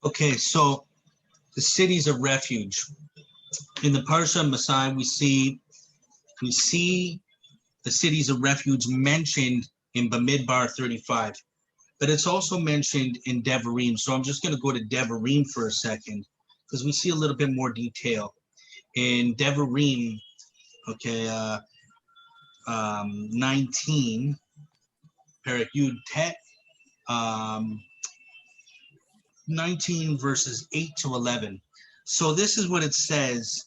Okay, so the cities of refuge. In the Parsha of Masei, we see the cities of refuge mentioned in Bamidbar 35, but it's also mentioned in Devarim. So I'm just going to go to Devarim for a second because we see a little bit more detail in Devarim. Okay, 19, Perek Yud Tet, 19 verses 8 to 11. So this is what it says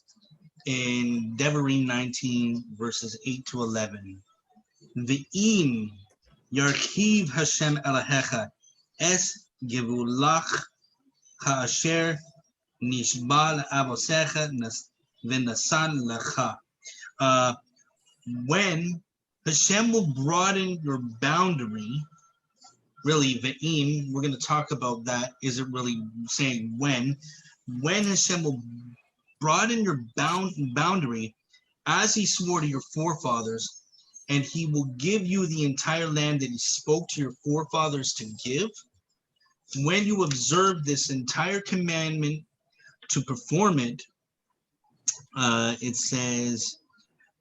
in Devarim 19 verses 8 to 11. Ve'im yarkiv Hashem Elahecha es gevulach ha'asher nishbal avosecha v'nasan lecha. When Hashem will broaden your boundary, really, ve'im, we're going to talk about that. Is it really saying when? When Hashem will broaden your boundary, as he swore to your forefathers, and he will give you the entire land that he spoke to your forefathers to give. When you observe this entire commandment to perform it, it says,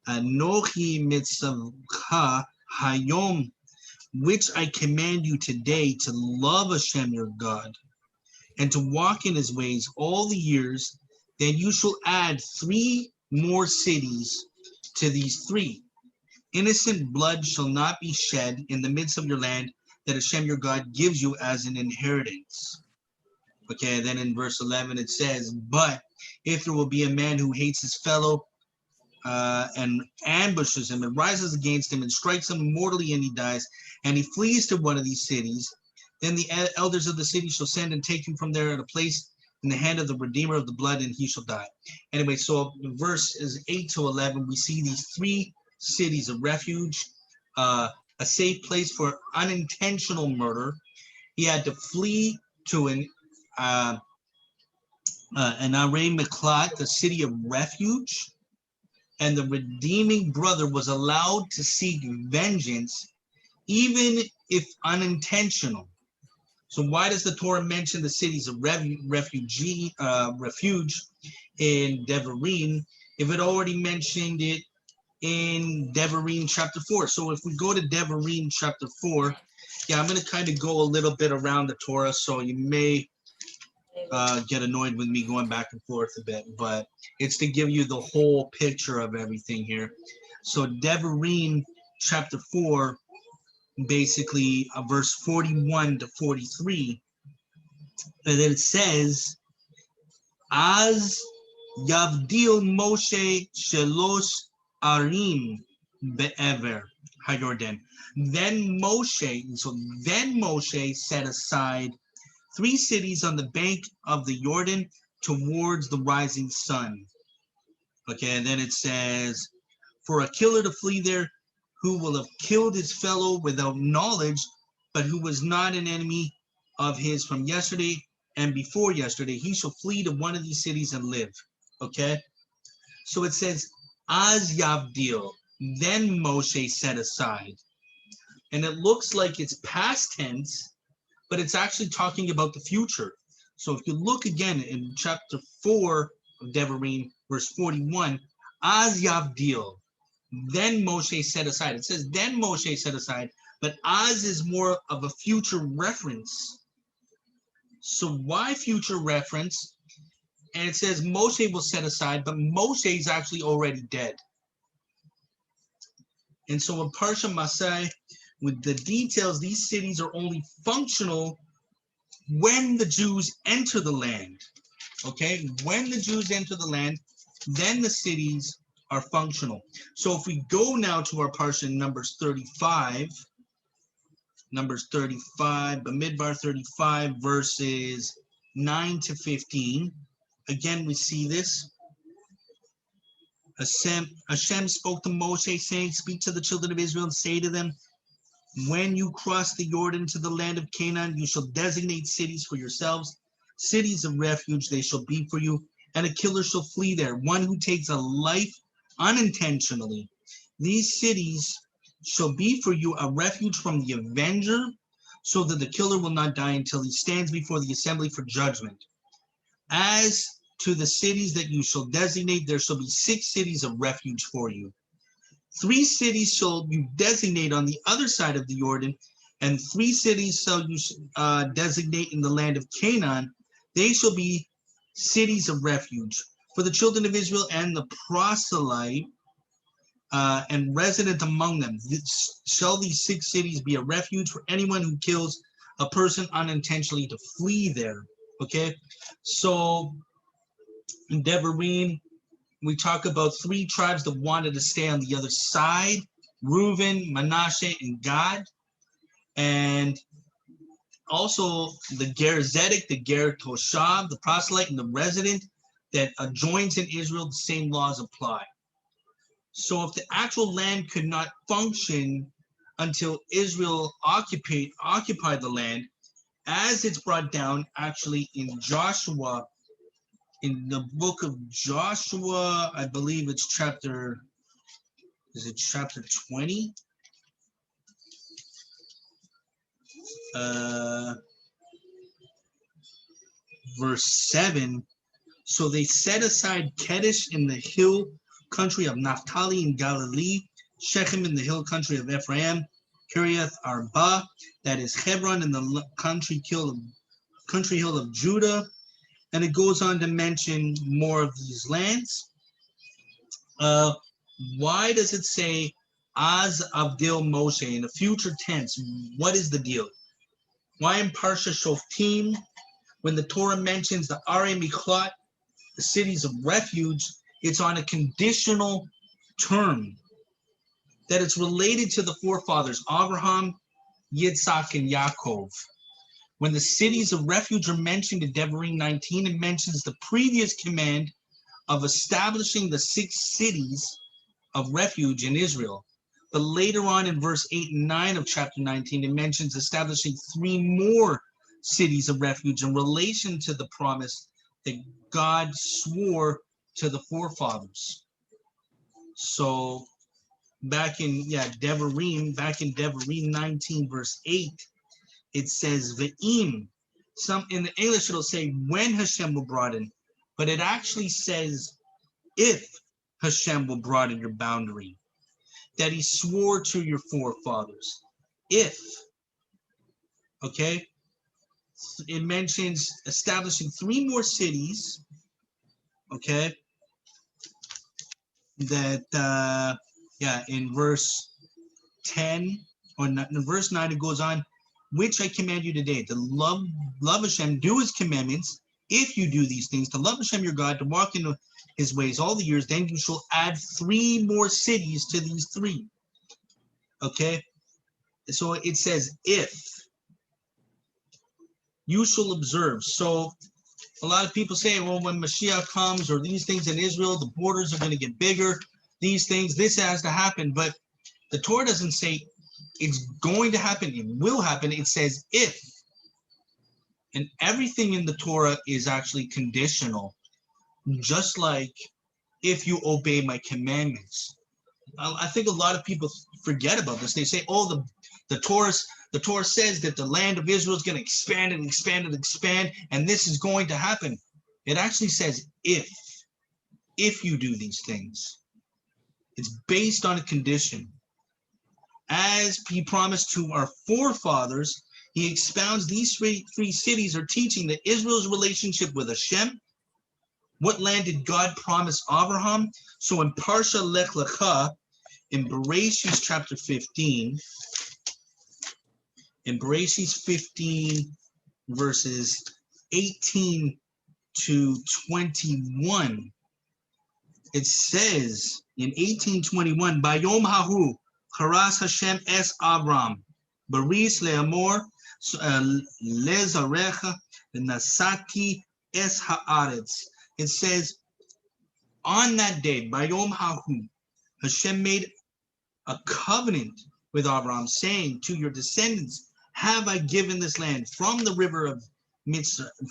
Anochi mitzavcha hayom, which I command you today to love Hashem your God, and to walk in his ways all the years, then you shall add 3 more cities to these 3. Innocent blood shall not be shed in the midst of your land that Hashem your God gives you as an inheritance. Okay, then in verse 11 it says, but if there will be a man who hates his fellow and ambushes him and rises against him and strikes him mortally and he dies, and he flees to one of these cities, then the elders of the city shall send and take him from there at a place in the hand of the Redeemer of the blood, and he shall die. Anyway, so verses 8 to 11, we see these 3 cities of refuge, a safe place for unintentional murder. He had to flee to an Arei Miklat, the city of refuge, and the redeeming brother was allowed to seek vengeance, even if unintentional. So why does the Torah mention the cities of refuge in Devarim if it already mentioned it in Devarim chapter 4? So if we go to Devarim chapter 4, yeah, I'm going to kind of go a little bit around the Torah, so you may get annoyed with me going back and forth a bit, but it's to give you the whole picture of everything here. So Devarim chapter 4, basically verse 41 to 43, and then it says, Az Yavdil Moshe Shelosh Arim Be'ever HaYordan. Then Moshe set aside 3 cities on the bank of the Jordan towards the rising sun. Okay, and then it says, for a killer to flee there who will have killed his fellow without knowledge, but who was not an enemy of his from yesterday and before yesterday, he shall flee to one of these cities and live. Okay, so it says, Az Yavdil, then Moshe set aside. And it looks like it's past tense, but it's actually talking about the future. So if you look again in chapter 4 of Devarim, verse 41, Az Yavdil, then Moshe set aside. It says, then Moshe set aside, but Az is more of a future reference. So why future reference? And it says Moshe will set aside, but Moshe is actually already dead. And so in Parsha Masei, with the details, these cities are only functional when the Jews enter the land. Okay, when the Jews enter the land, then the cities are functional. So if we go now to our Parsha in Numbers 35, Bamidbar 35, verses 9 to 15. Again, we see this. Hashem spoke to Moshe, saying, speak to the children of Israel and say to them, when you cross the Jordan to the land of Canaan, you shall designate cities for yourselves, cities of refuge they shall be for you, and a killer shall flee there, one who takes a life unintentionally. These cities shall be for you a refuge from the avenger, so that the killer will not die until he stands before the assembly for judgment. As to the cities that you shall designate, there shall be 6 cities of refuge for you. 3 cities shall you designate on the other side of the Jordan, and 3 cities shall you designate in the land of Canaan. They shall be cities of refuge for the children of Israel and the proselyte and resident among them. Shall these 6 cities be a refuge for anyone who kills a person unintentionally to flee there? Okay, so in Devarim, we talk about 3 tribes that wanted to stay on the other side: Reuben, Manasseh, and Gad. And also the Ger Zedek, the Ger Toshav, the proselyte, and the resident that joins in Israel, the same laws apply. So if the actual land could not function until Israel occupied the land, as it's brought down actually in Joshua, in the book of Joshua, I believe it's chapter 20? Verse 7. So they set aside Kedesh in the hill country of Naphtali in Galilee, Shechem in the hill country of Ephraim, Kiriath Arba, that is Hebron in the country hill of Judah. And it goes on to mention more of these lands. Why does it say Az Avdil Moshe in the future tense? What is the deal? Why in Parsha Shoftim, when the Torah mentions the Are Miklat, the cities of refuge, it's on a conditional term, that it's related to the forefathers, Abraham, Yitzhak, and Yaakov. When the cities of refuge are mentioned in Devarim 19, it mentions the previous command of establishing the 6 cities of refuge in Israel. But later on in verse 8 and 9 of chapter 19, it mentions establishing 3 more cities of refuge in relation to the promise that God swore to the forefathers. So back in Devarim 19 verse 8, it says Ve'im. Some in the English it'll say when Hashem will broaden, but it actually says if Hashem will broaden your boundary, that he swore to your forefathers. If, okay, it mentions establishing 3 more cities, okay, that in verse 10 or in verse 9 it goes on, which I command you today, to love Hashem, do his commandments. If you do these things, to love Hashem your God, to walk in his ways all the years, then you shall add 3 more cities to these 3. Okay, so it says if you shall observe. So a lot of people say, well, when Mashiach comes or these things in Israel, the borders are going to get bigger, these things, this has to happen. But the Torah doesn't say it's going to happen, it will happen. It says if. And everything in the Torah is actually conditional, just like if you obey my commandments. I think a lot of people forget about this. They say, oh, the Torah says that the land of Israel is going to expand and expand and expand, and this is going to happen. It actually says if you do these things. It's based on a condition. As he promised to our forefathers, he expounds these 3 cities are teaching that Israel's relationship with Hashem. What land did God promise Abraham? So in Parsha Lech Lecha, in Bereshit chapter 15, in Bereshit 15 verses 18 to 21, it says in 18:21, Bayom Hahu, Haras Hashem es Abram, Baris le'amor, lezarecha, nasati es haaretz. It says, on that day, Bayom Hahu, Hashem made a covenant with Abraham, saying, to your descendants have I given this land, from the river of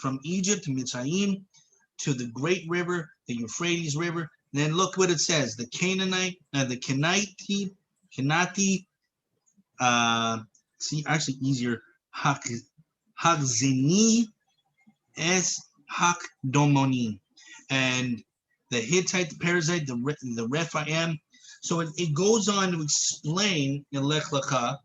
from Egypt to Mitzrayim, to the great river, the Euphrates River. And then look what it says: the Canaanite, the Kenati, actually easier, Hagzini es Hakdomoni, and the Hittite, the Perizzite, the Rephaim. So it goes on to explain in Lech Lecha,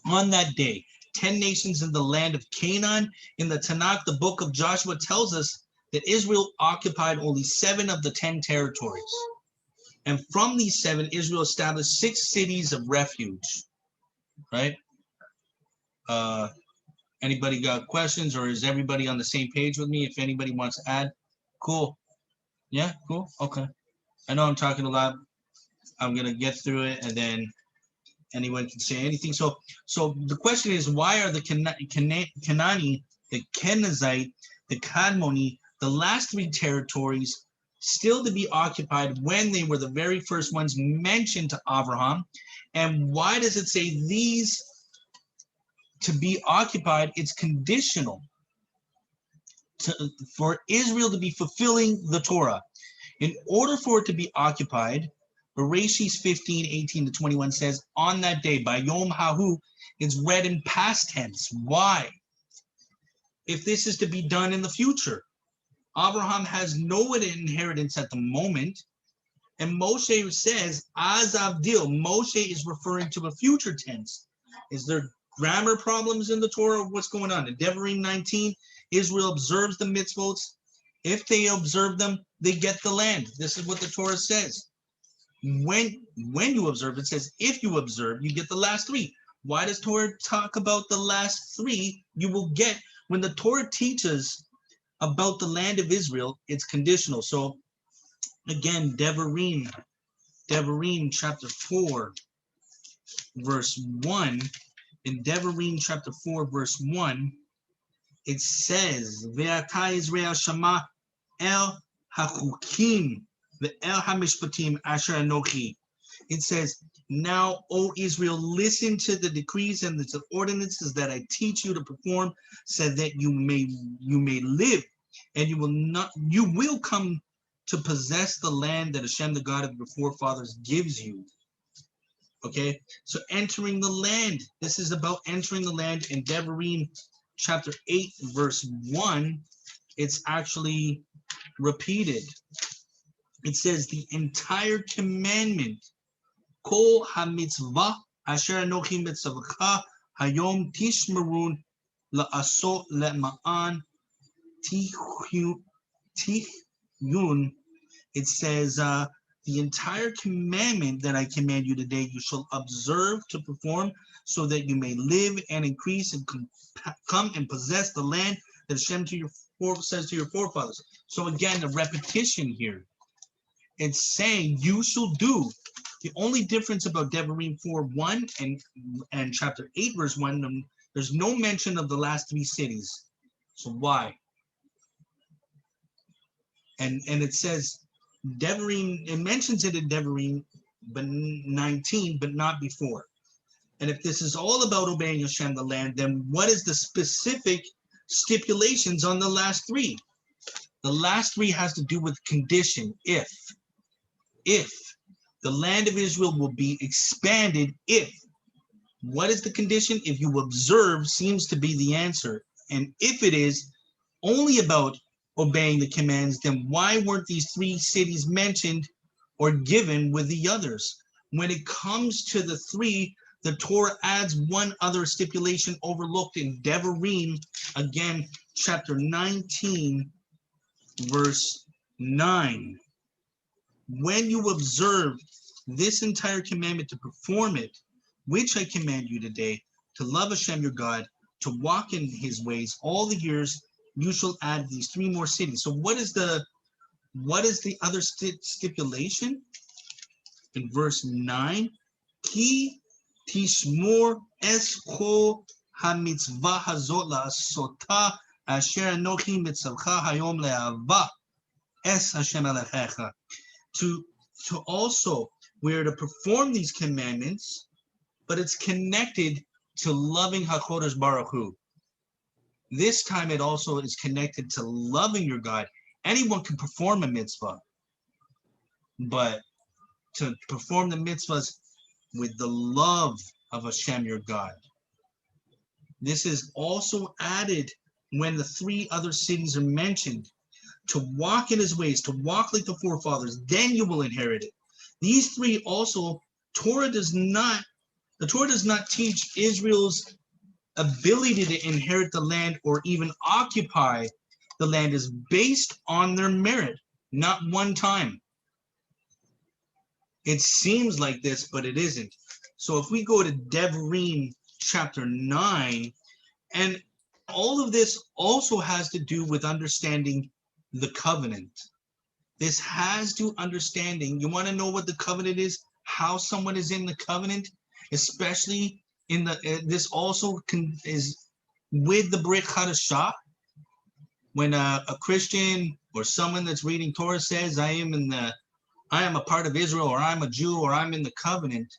on that day, 10 nations in the land of Canaan. In the Tanakh, the book of Joshua tells us that Israel occupied only 7 of the 10 territories. And from these 7, Israel established 6 cities of refuge, right? Anybody got questions, or is everybody on the same page with me? If anybody wants to add, cool. Yeah, cool. Okay. I know I'm talking a lot. I'm gonna get through it, and then anyone can say anything. So the question is, why are the Canaani, the Kenizzite, the Kadmoni, the last 3 territories still to be occupied when they were the very first ones mentioned to Abraham? And why does it say these to be occupied? It's conditional for Israel to be fulfilling the Torah. In order for it to be occupied, Bereshit 15:18-21 says, on that day, by Yom Hahu, it's read in past tense. Why? If this is to be done in the future, Abraham has no inheritance at the moment, and Moshe says, Az Avdil, Moshe is referring to a future tense. Is there grammar problems in the Torah? What's going on? In Devarim 19, Israel observes the mitzvot. If they observe them, they get the land. This is what the Torah says. When you observe, it says if you observe, you get the last 3. Why does Torah talk about the last 3 you will get? When the Torah teaches about the land of Israel, it's conditional. So again, Devarim chapter 4, verse 1. In Devarim chapter 4, verse 1, it says, Ve'ata Israel shama el hachukim ve'el hamishpatim asher anochi. It says, now, O Israel, listen to the decrees and the ordinances that I teach you to perform, so that you may live, and you will come to possess the land that Hashem, the God of your forefathers, gives you. Okay, so entering the land. This is about entering the land. In Devarim chapter 8, verse 1, it's actually repeated. It says the entire commandment, Kol ha-mitzvah asher anochi mitzvahcha hayom tishmerun la'asot le'ma'an tihyun. It says the entire commandment that I command you today, you shall observe to perform, so that you may live and increase and come and possess the land that Hashem says to your forefathers. So again, the repetition here. It's saying you shall do. The only difference about Devarim 4:1 and chapter 8 verse 1, there's no mention of the last 3 cities. So why? And it says Devarim, it mentions it in Devarim 19, but not before. And if this is all about obeying Hashem, the land, then what is the specific stipulations on the last 3? The last 3 has to do with condition. If the land of Israel will be expanded, if. What is the condition? If you observe seems to be the answer. And if it is only about obeying the commands, then why weren't these 3 cities mentioned or given with the others? When it comes to the 3, the Torah adds one other stipulation overlooked in Devarim, again, chapter 19, verse 9. When you observe this entire commandment to perform it, which I command you today, to love Hashem your God, to walk in his ways all the years, you shall add these 3 more cities. So what is the other stipulation? In verse 9, Ki tishmor es kol ha-mitzvah hazot la'asota asher anochi mitzavcha hayom le'ava es Hashem Elohecha. To also, we're to perform these commandments, but it's connected to loving HaKodesh Baruch Hu. This time it also is connected to loving your God. Anyone can perform a mitzvah, but to perform the mitzvahs with the love of Hashem your God. This is also added when the 3 other cities are mentioned. To walk in his ways, to walk like the forefathers, then you will inherit it. These 3 also, the Torah does not teach Israel's ability to inherit the land or even occupy the land is based on their merit, not one time. It seems like this, but it isn't. So if we go to Devarim chapter 9, and all of this also has to do with understanding the covenant. This has to understanding. You want to know what the covenant is, how someone is in the covenant, especially in the, this also is with the Brit Hadashah. When a Christian or someone that's reading Torah says, I am a part of Israel, or I'm a Jew, or I'm in the covenant.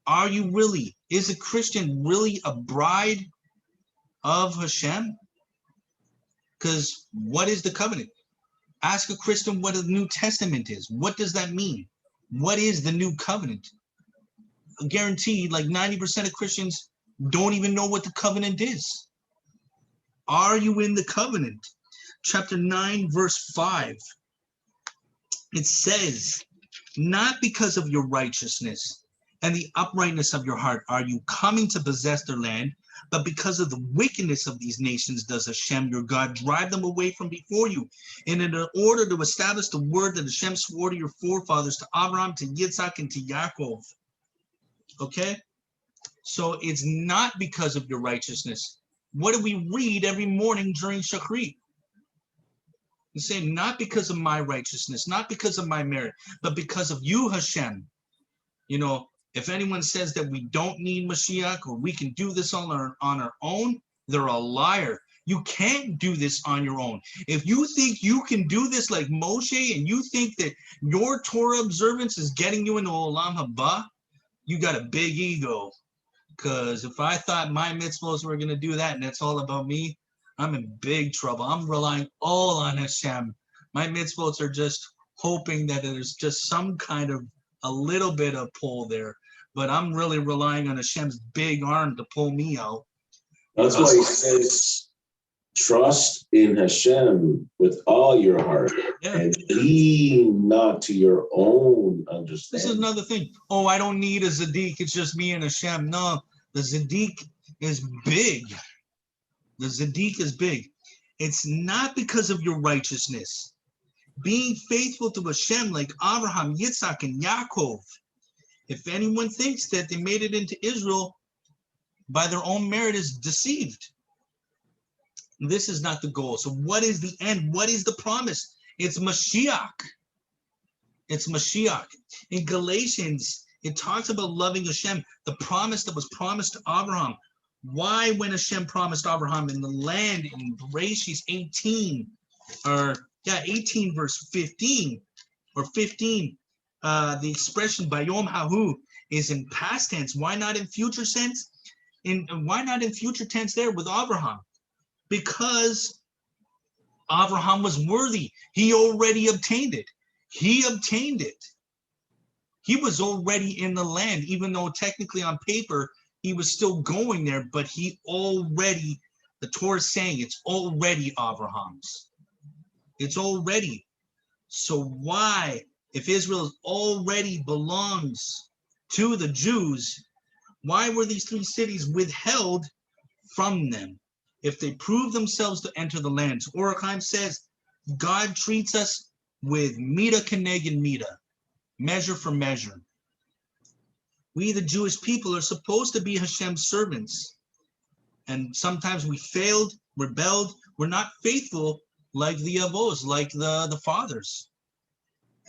Are you really? Is a Christian really a bride of Hashem? Because what is the covenant? Ask a Christian what the New Testament is. What does that mean? What is the new covenant? Guaranteed, like 90% of Christians don't even know what the covenant is. Are you in the covenant? Chapter 9, verse 5. It says, not because of your righteousness and the uprightness of your heart are you coming to possess their land, but because of the wickedness of these nations does Hashem your God drive them away from before you, and in order to establish the word that Hashem swore to your forefathers, to Abraham, to Yitzhak, and to Yaakov. Okay? So it's not because of your righteousness. What do we read every morning during Shachrit? You say, not because of my righteousness, not because of my merit, but because of you, Hashem. You know, if anyone says that we don't need Mashiach or we can do this on our own, they're a liar. You can't do this on your own. If you think you can do this like Moshe, and you think that your Torah observance is getting you into Olam Haba, you got a big ego. Because if I thought my mitzvahs were going to do that and it's all about me, I'm in big trouble. I'm relying all on Hashem. My mitzvahs are just hoping that there's just some kind of a little bit of pull there. But I'm really relying on Hashem's big arm to pull me out. That's why he says, trust in Hashem with all your heart, and lean not to your own understanding. This is another thing. Oh, I don't need a Zaddik. It's just me and Hashem. No, the Zaddik is big. The Zaddik is big. It's not because of your righteousness. Being faithful to Hashem like Abraham, Yitzhak, and Yaakov. If anyone thinks that they made it into Israel by their own merit is deceived. This is not the goal. So what is the end? What is the promise? It's Mashiach. It's Mashiach. In Galatians, it talks about loving Hashem, the promise that was promised to Abraham. Why, when Hashem promised Abraham in the land in Bereshit 18 verse 15 or 15, the expression Bayom Hahu is in past tense. Why not in future tense? Why not in future tense there with Abraham? Because Abraham was worthy. He already obtained it. He obtained it. He was already in the land, even though technically on paper he was still going there, but he already, the Torah is saying it's already Abraham's. It's already. So why, if Israel already belongs to the Jews, why were these 3 cities withheld from them? If they prove themselves to enter the land. So Orachaim says, God treats us with mida keneged mida, measure for measure. We, the Jewish people, are supposed to be Hashem's servants. And sometimes we failed, rebelled, we're not faithful like the Avos, like the fathers.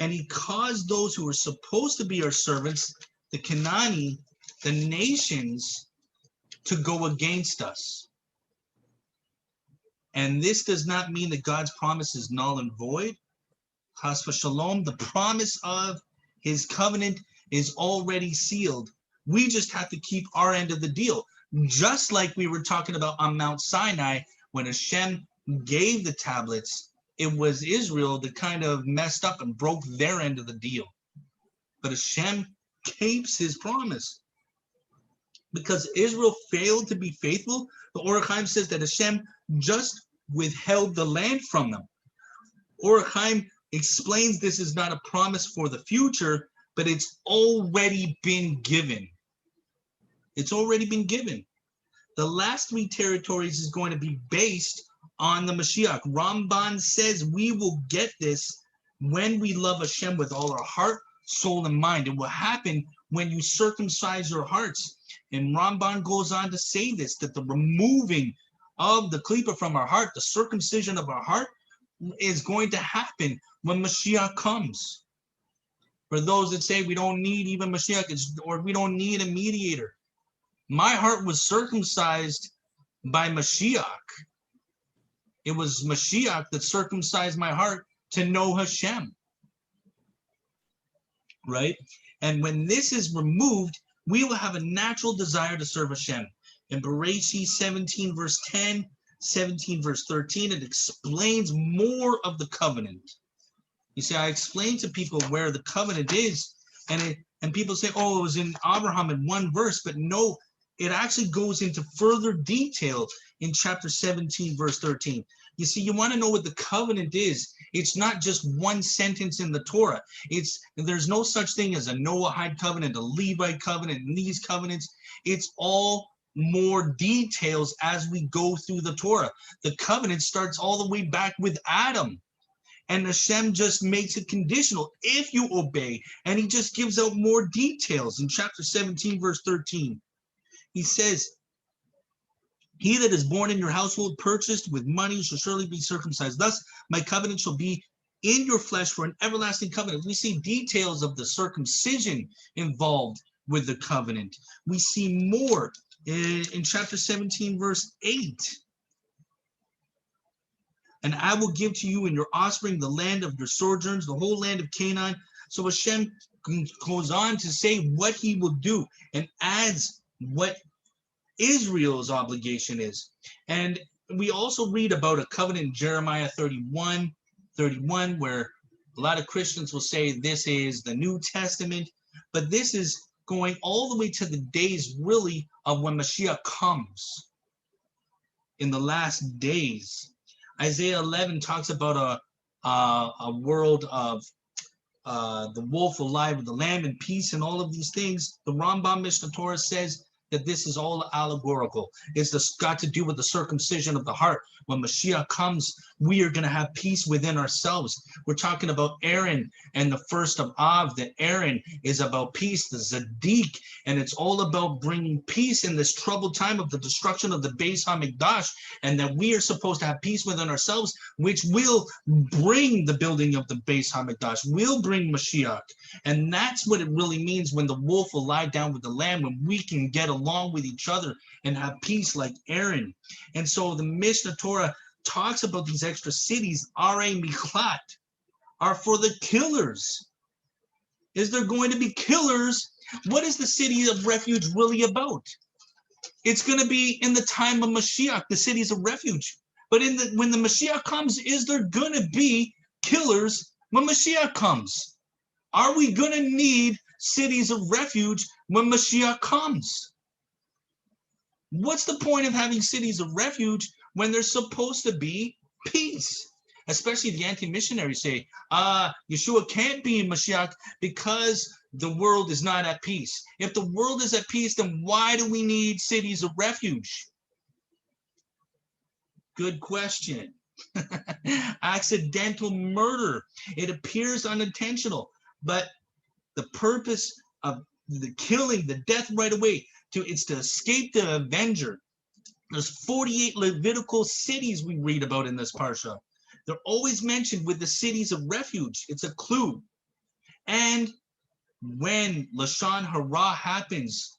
And he caused those who were supposed to be our servants, the Canaani, the nations, to go against us. And this does not mean that God's promise is null and void. Chas v'shalom, the promise of his covenant is already sealed. We just have to keep our end of the deal. Just like we were talking about on Mount Sinai, when Hashem gave the tablets, it was Israel that kind of messed up and broke their end of the deal. But Hashem keeps his promise. Because Israel failed to be faithful, The Or HaChaim says that Hashem just withheld the land from them. Or HaChaim explains this is not a promise for the future, but it's already been given. It's already been given. The last 3 territories is going to be based on the Mashiach. Ramban says we will get this when we love Hashem with all our heart, soul, and mind. It will happen when you circumcise your hearts. And Ramban goes on to say this, that the removing of the klipa from our heart, the circumcision of our heart, is going to happen when Mashiach comes. For those that say we don't need even Mashiach, or we don't need a mediator, my heart was circumcised by Mashiach. It was Mashiach that circumcised my heart to know Hashem. Right? And when this is removed, we will have a natural desire to serve Hashem. In Bereshit 17 verse 10, 17 verse 13, it explains more of the covenant. You see, I explain to people where the covenant is, and people say, oh, it was in Abraham in 1 verse, but no, it actually goes into further detail in chapter 17 verse 13. You see, you want to know what the covenant is. It's not just one sentence in the Torah. There's no such thing as a Noahide covenant, a Levite covenant, and these covenants. It's all more details as we go through the Torah. The covenant starts all the way back with Adam. And Hashem just makes it conditional if you obey. And he just gives out more details in chapter 17, verse 13. He says, he that is born in your household purchased with money shall surely be circumcised. Thus, my covenant shall be in your flesh for an everlasting covenant. We see details of the circumcision involved with the covenant. We see more in chapter 17, verse 8. And I will give to you and your offspring the land of your sojourns, the whole land of Canaan. So Hashem goes on to say what he will do and adds what Israel's obligation is. And we also read about a covenant in Jeremiah 31, where a lot of Christians will say this is the New Testament, but this is going all the way to the days really of when Mashiach comes in the last days. Isaiah 11 talks about a world of the wolf alive with the lamb and peace and all of these things. The Rambam Mishnah Torah says that this is all allegorical. It's got to do with the circumcision of the heart. When Mashiach comes, we are going to have peace within ourselves. We're talking about Aaron and the first of Av, that Aaron is about peace, the Zaddik, and it's all about bringing peace in this troubled time of the destruction of the Beis HaMikdash, and that we are supposed to have peace within ourselves, which will bring the building of the Beis HaMikdash, will bring Mashiach. And that's what it really means when the wolf will lie down with the lamb, when we can get along with each other and have peace like Aaron. And so the Mishnah Torah talks about these extra cities, Arei Miklat, are for the killers. Is there going to be killers? What is the city of refuge really about? It's going to be in the time of Mashiach, the cities of refuge. But when the Mashiach comes, is there going to be killers when Mashiach comes? Are we going to need cities of refuge when Mashiach comes? What's the point of having cities of refuge when there's supposed to be peace? Especially the anti-missionaries say, Yeshua can't be in Mashiach because the world is not at peace. If the world is at peace, then why do we need cities of refuge? Good question. Accidental murder. It appears unintentional, but the purpose of the killing, the death right away, it's to escape the avenger. There's 48 Levitical cities we read about in this Parsha. They're always mentioned with the cities of refuge. It's a clue. And when Lashon Hara happens,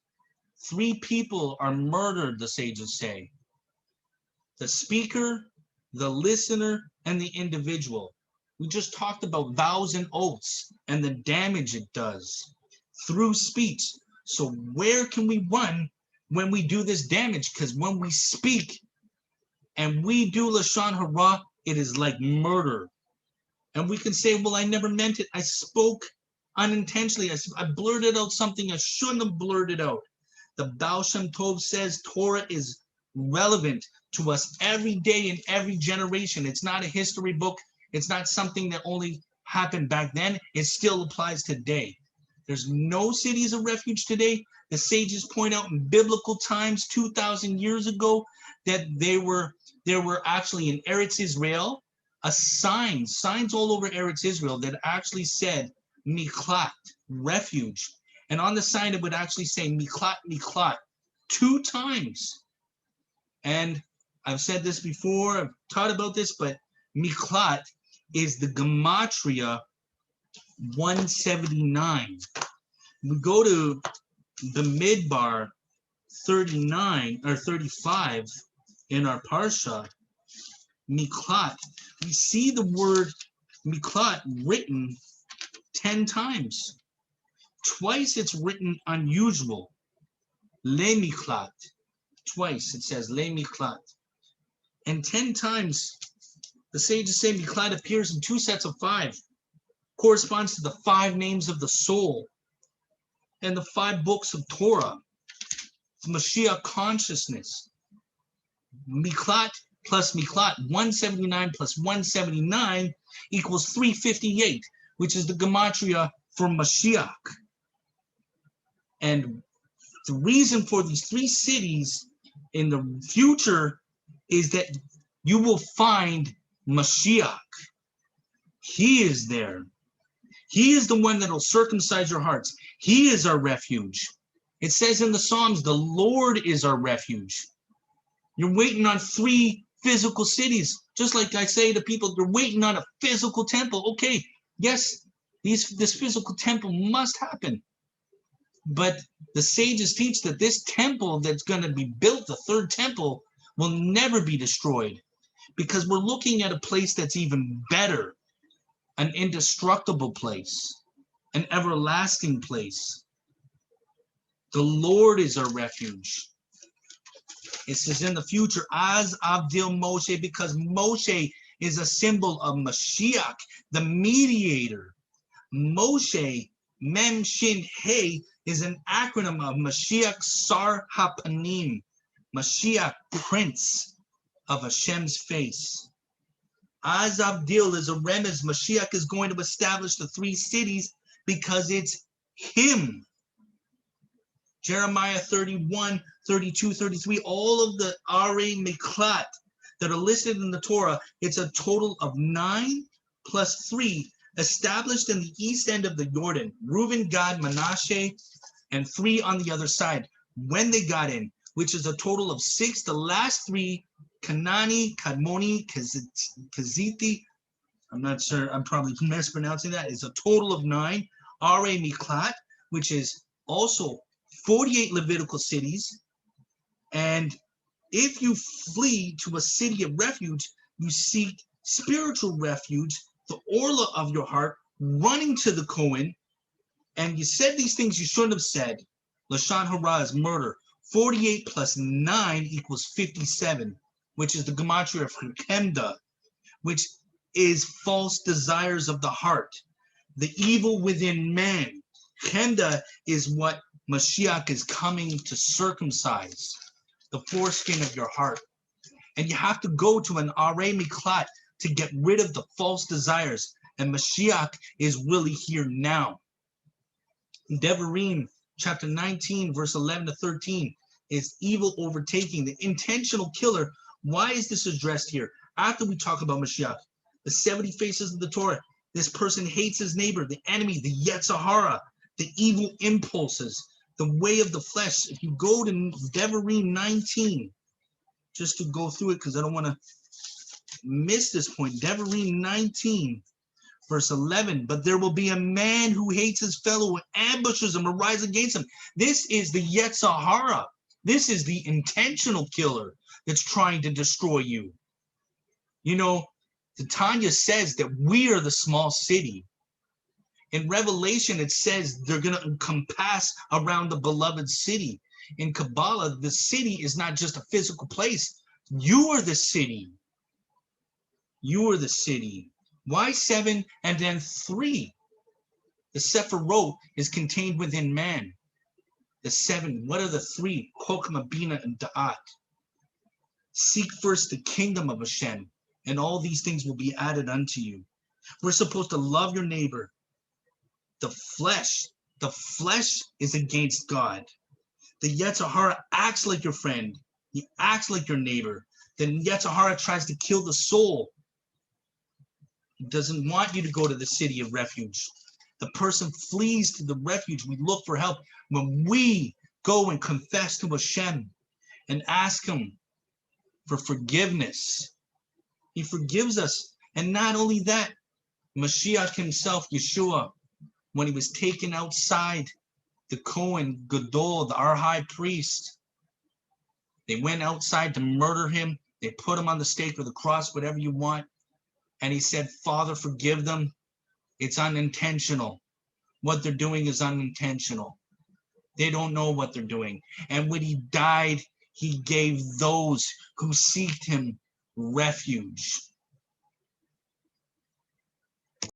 3 people are murdered, the sages say. The speaker, the listener, and the individual. We just talked about vows and oaths and the damage it does through speech. So where can we run when we do this damage? Because when we speak and we do Lashon Hara, it is like murder. And we can say, well, I never meant it. I spoke unintentionally. I blurted out something I shouldn't have blurted out. The Baal Shem Tov says Torah is relevant to us every day in every generation. It's not a history book. It's not something that only happened back then. It still applies today. There's no cities of refuge today. The sages point out in biblical times, 2,000 years ago, that there were actually in Eretz Israel signs all over Eretz Israel that actually said Miklat, refuge. And on the sign it would actually say Miklat, Miklat, 2 times. And I've said this before, I've taught about this, but Miklat is the gematria 179. We go to the Midbar 39 or 35 in our Parsha, Miklat. We see the word Miklat written 10 times. Twice it's written unusual, Le Miklat. Twice it says Le Miklat. And 10 times the sages say Miklat appears in 2 sets of 5. Corresponds to the 5 names of the soul and the 5 books of Torah. Mashiach consciousness. Miklat plus Miklat, 179 plus 179 equals 358, which is the gematria for Mashiach. And the reason for these 3 cities in the future is that you will find Mashiach. He is there. He is the one that will circumcise your hearts. He is our refuge. It says in the Psalms, the Lord is our refuge. You're waiting on 3 physical cities. Just like I say to people, you're waiting on a physical temple. Okay, yes, this physical temple must happen. But the sages teach that this temple that's going to be built, the 3rd temple, will never be destroyed. Because we're looking at a place that's even better. An indestructible place. An everlasting place. The Lord is our refuge. It says in the future, as Avdil Moshe, because Moshe is a symbol of Mashiach, the mediator. Moshe, Mem Shin He, is an acronym of Mashiach Sar HaPanim, Mashiach, Prince of Hashem's face. Az Avdil is a remez. Mashiach is going to establish the 3 cities because it's him. Jeremiah 31, 32, 33, all of the Arei Miklat that are listed in the Torah, it's a total of 9 plus 3 established in the east end of the Jordan. Reuben, Gad, Manasseh, and 3 on the other side when they got in, which is a total of 6. The last 3, Kanani, Kadmoni, Kaziti, I'm not sure, I'm probably mispronouncing that, is a total of 9. Arei Miklat, which is also 48 Levitical cities. And if you flee to a city of refuge, you seek spiritual refuge, the orla of your heart, running to the Kohen, and you said these things you shouldn't have said. Lashon hara is murder. 48 plus 9 equals 57, which is the gematria of Chemda, which is false desires of the heart, the evil within man. Chemda is what Mashiach is coming to circumcise, the foreskin of your heart. And you have to go to an Arei Miklat to get rid of the false desires. And Mashiach is really here now. In Devarim, chapter 19, verse 11 to 13, is evil overtaking, the intentional killer. Why is this addressed here? After we talk about Mashiach, the 70 faces of the Torah, this person hates his neighbor, the enemy, the Yetzer Hara, the evil impulses, the way of the flesh. If you go to Devarim 19, just to go through it because I don't want to miss this point. Devarim 19, verse 11, but there will be a man who hates his fellow, who ambushes him or rise against him. This is the Yetzer Hara. This is the intentional killer that's trying to destroy you. You know, the Tanya says that we are the small city. In Revelation, it says they're going to encompass around the beloved city. In Kabbalah, the city is not just a physical place. You are the city. You are the city. Why 7 and then 3? The Sephirot is contained within man. The 7, what are the 3? Chokhmah, Bina, and Da'at. Seek first the kingdom of Hashem, and all these things will be added unto you. We're supposed to love your neighbor. The flesh is against God. The Yetzer Hara acts like your friend. He acts like your neighbor. Then Yetzer Hara tries to kill the soul. He doesn't want you to go to the city of refuge. The person flees to the refuge. We look for help when we go and confess to Hashem and ask him for forgiveness. He forgives us. And not only that, Mashiach himself, Yeshua, when he was taken outside, the Kohen Gadol, our high priest, they went outside to murder him. They put him on the stake or the cross, whatever you want. And he said, Father, forgive them. It's unintentional. What they're doing is unintentional. They don't know what they're doing. And when he died, he gave those who seeked him refuge.